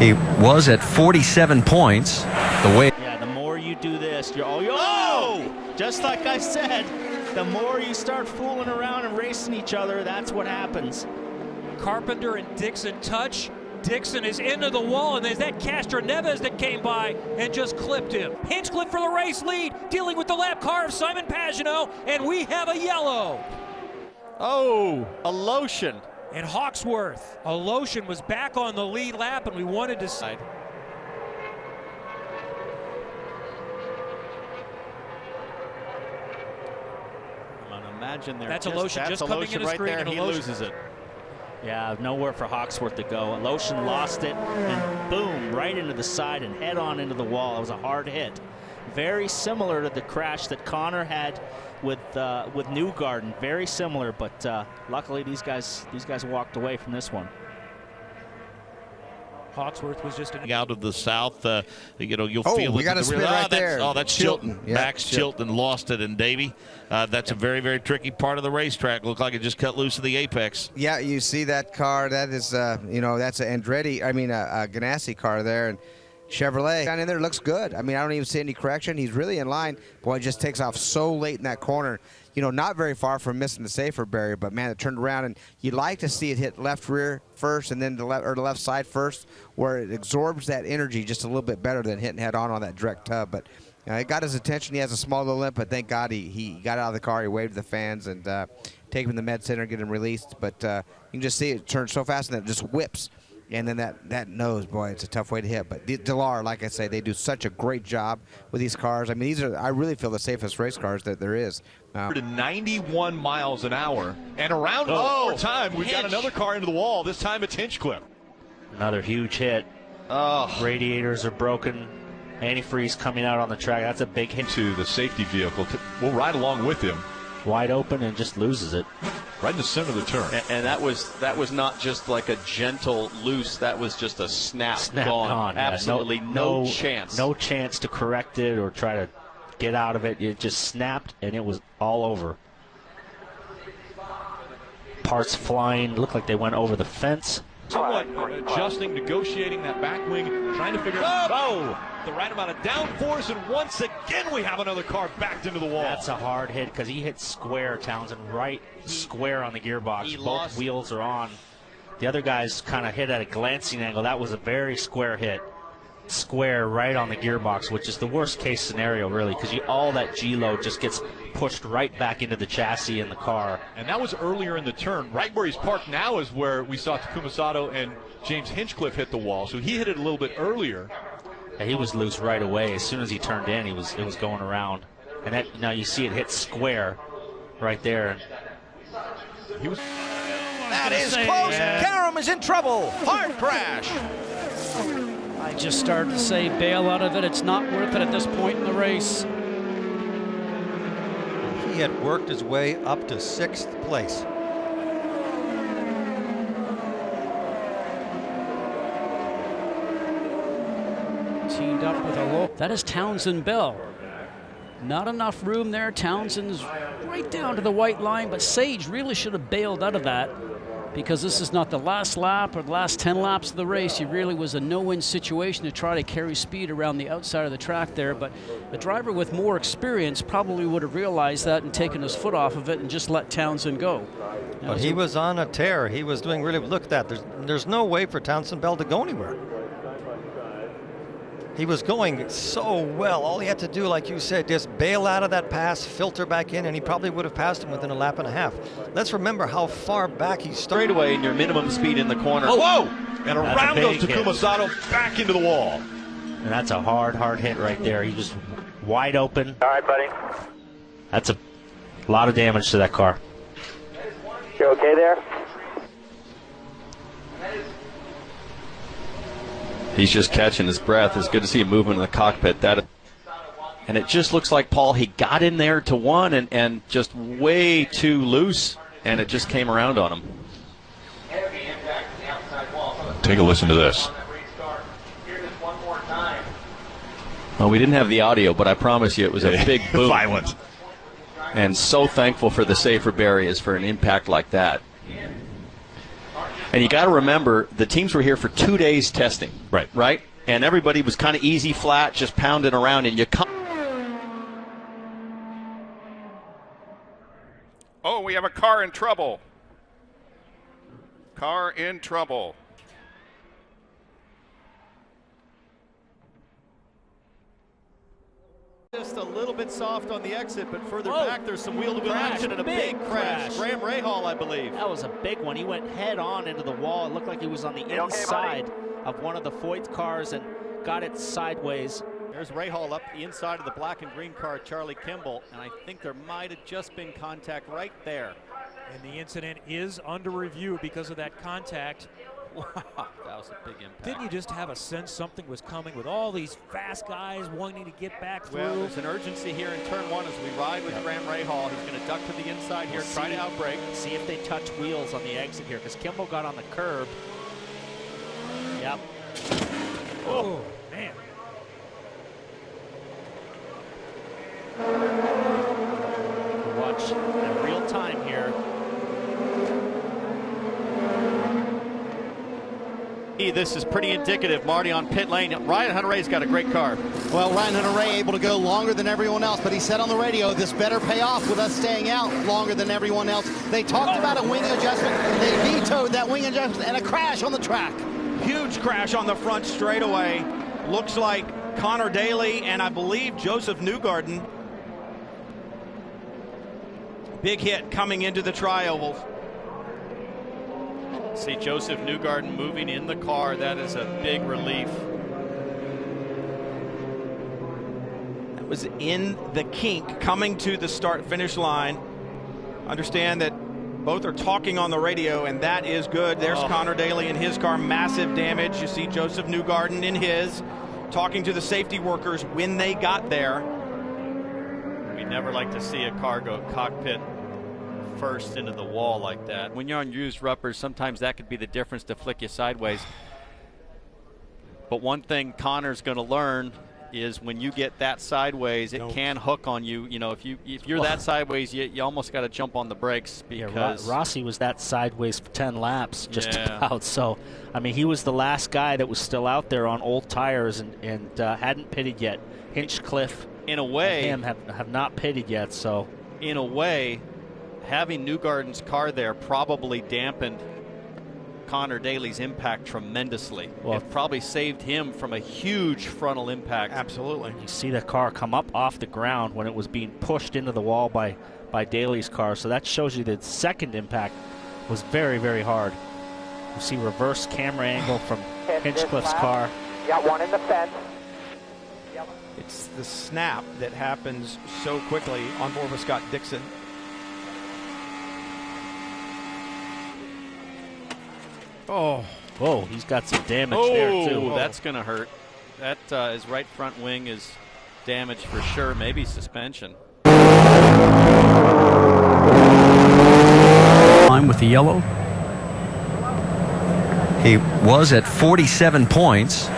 He was at 47 points. The way. Yeah, the more you do this, just like I said, the more you start fooling around and racing each other, that's what happens. Carpenter and Dixon touch. Dixon is into the wall, and there's that Castroneves that came by and just clipped him. Hinchcliffe for the race lead, dealing with the lap car of Simon Pagenaud, and we have a yellow. Oh, ALESHIN. And HAWKSWORTH. ALESHIN was back on the lead lap, and we wanted to side. Imagine there. That's ALESHIN just coming in a right screen, there, and he loses it. Yeah, nowhere for HAWKSWORTH to go. ALESHIN lost it, and boom, right into the side and head on into the wall. It was a hard hit. Very similar to the crash that Connor had with NEWGARDEN. Very similar, but luckily these guys walked away from this one. HAWKSWORTH was just out of the south. You'll feel we got a spin right there. That's Chilton. Yeah, Max Chilton lost it, and Davey, that's a very, very tricky part of the racetrack. Looked like it just cut loose of the apex. Yeah, you see that car. That is, that's a Ganassi car there, and Chevrolet down in there looks good. I mean, I don't even see any correction. He's really in line. Boy, it just takes off so late in that corner. Not very far from missing the safer barrier, but man, it turned around, and you'd like to see it hit left rear first and then the left side first, where it absorbs that energy just a little bit better than hitting head on that direct tub. But it got his attention. He has a small little limp, but thank God he got out of the car. He waved to the fans and take him to the med center and get him released. But you can just see it turn so fast and it just whips. And then that nose, boy, it's a tough way to hit. But DALY, like I say, they do such a great job with these cars. I mean, I really feel the safest race cars that there is. To 91 miles an hour, and around one more time, we've got another car into the wall. This time it's Hinchcliffe. Another huge hit. Radiators are broken. Antifreeze coming out on the track. That's a big hit. To the safety vehicle. We'll ride along with him. Wide open and just loses it. Right in the center of the turn. And that was not just like a gentle loose. That was just a snap gone. Absolutely no chance. No chance to correct it or try to get out of it. It just snapped, and it was all over. Parts flying. Looked like they went over the fence. Somewhat adjusting, negotiating that back wing, trying to figure out the right amount of downforce, and once again we have another car backed into the wall. That's a hard hit because he hit square, Townsend, right square on the gearbox. Both wheels are on. The other guys kind of hit at a glancing angle. That was a very square hit. Square right on the gearbox, which is the worst case scenario, really, because all that G-load just gets pushed right back into the chassis and the car. And that was earlier in the turn. Right where he's parked now is where we saw Takuma Sato and James Hinchcliffe hit the wall, so he hit it a little bit earlier. Yeah, he was loose right away. As soon as he turned in, it was going around. And that, now you see it hit square right there. That is close. KARAM is in trouble. Hard crash. I just started to say bail out of it. It's not worth it at this point in the race. He had worked his way up to 6th place. Teamed up with a low. That is Townsend Bell. Not enough room there. Townsend's right down to the white line, but Sage really should have bailed out of that, because this is not the last lap or the last 10 laps of the race. He really was a no-win situation to try to carry speed around the outside of the track there, but a driver with more experience probably would have realized that and taken his foot off of it and just let Townsend go. But he was on a tear. He was doing really, look at that. There's no way for Townsend Bell to go anywhere. He was going so well. All he had to do, like you said, just bail out of that pass, filter back in, and he probably would have passed him within a lap and a half. Let's remember how far back he started. Straight away in your minimum speed in the corner. Oh, whoa! And around goes Takuma Sato, back into the wall. And that's a hard hit right there. He was wide open. All right, buddy. That's a lot of damage to that car. You okay there? He's just catching his breath. It's good to see a movement in the cockpit. And it just looks like, Paul, he got in there to one and just way too loose, and it just came around on him. Take a listen to this. Well, we didn't have the audio, but I promise you it was a big boom. Violent. And so thankful for the safer barriers for an impact like that. And you got to remember, the teams were here for 2 days testing. Right? And everybody was kind of easy, flat, just pounding around, and you come. Oh, we have a car in trouble. Car in trouble. Just a little bit soft on the exit, but further back there's some wheel-to-wheel action and a big crash. Graham Rahal, I believe. That was a big one. He went head on into the wall. It looked like he was on the inside of one of the Foyt cars and got it sideways. There's Rahal up the inside of the black and green car, Charlie Kimball, and I think there might have just been contact right there. And the incident is under review because of that contact. Wow, that was a big impact. Didn't you just have a sense something was coming with all these fast guys wanting to get back through? Well, there's an urgency here in turn one as we ride with Graham Rahal. He's going to duck to the inside here, try to outbrake. See if they touch wheels on the exit here, because Kimball got on the curb. Yep. Oh, man. Watch in real time here. This is pretty indicative, Marty, on pit lane. Ryan Hunter-Reay's got a great car. Well, Ryan Hunter-Reay able to go longer than everyone else, but he said on the radio, this better pay off with us staying out longer than everyone else. They talked about a wing adjustment. They vetoed that wing adjustment and a crash on the track. Huge crash on the front straightaway. Looks like Connor Daly and I believe Joseph Newgarden. Big hit coming into the tri-ovals. See Joseph Newgarden moving in the car. That is a big relief. That was in the kink coming to the start-finish line. Understand that both are talking on the radio, and that is good. There's Connor Daly in his car, massive damage. You see Joseph Newgarden in his, talking to the safety workers when they got there. We never like to see a car go cockpit first into the wall like that. When you're on used rubbers, sometimes that could be the difference to flick you sideways. But one thing Connor's going to learn is when you get that sideways, it can hook on you. You know, if you're that sideways, you almost got to jump on the brakes because Rossi was that sideways for 10 laps just about. So, I mean, he was the last guy that was still out there on old tires and hadn't pitted yet. Hinchcliffe, in a way, and him have not pitted yet. So, in a way, having Newgarden's car there probably dampened Connor Daly's impact tremendously. Well, it probably saved him from a huge frontal impact. Absolutely. You see the car come up off the ground when it was being pushed into the wall by Daly's car. So that shows you that the second impact was very, very hard. You see reverse camera angle from Hinchcliffe's car. Got one in the fence. Yep. It's the snap that happens so quickly on board with Scott Dixon. Oh, whoa, he's got some damage there, too. Oh, that's going to hurt. That his right front wing is damaged for sure, maybe suspension. Line with the yellow. He was at 47 points.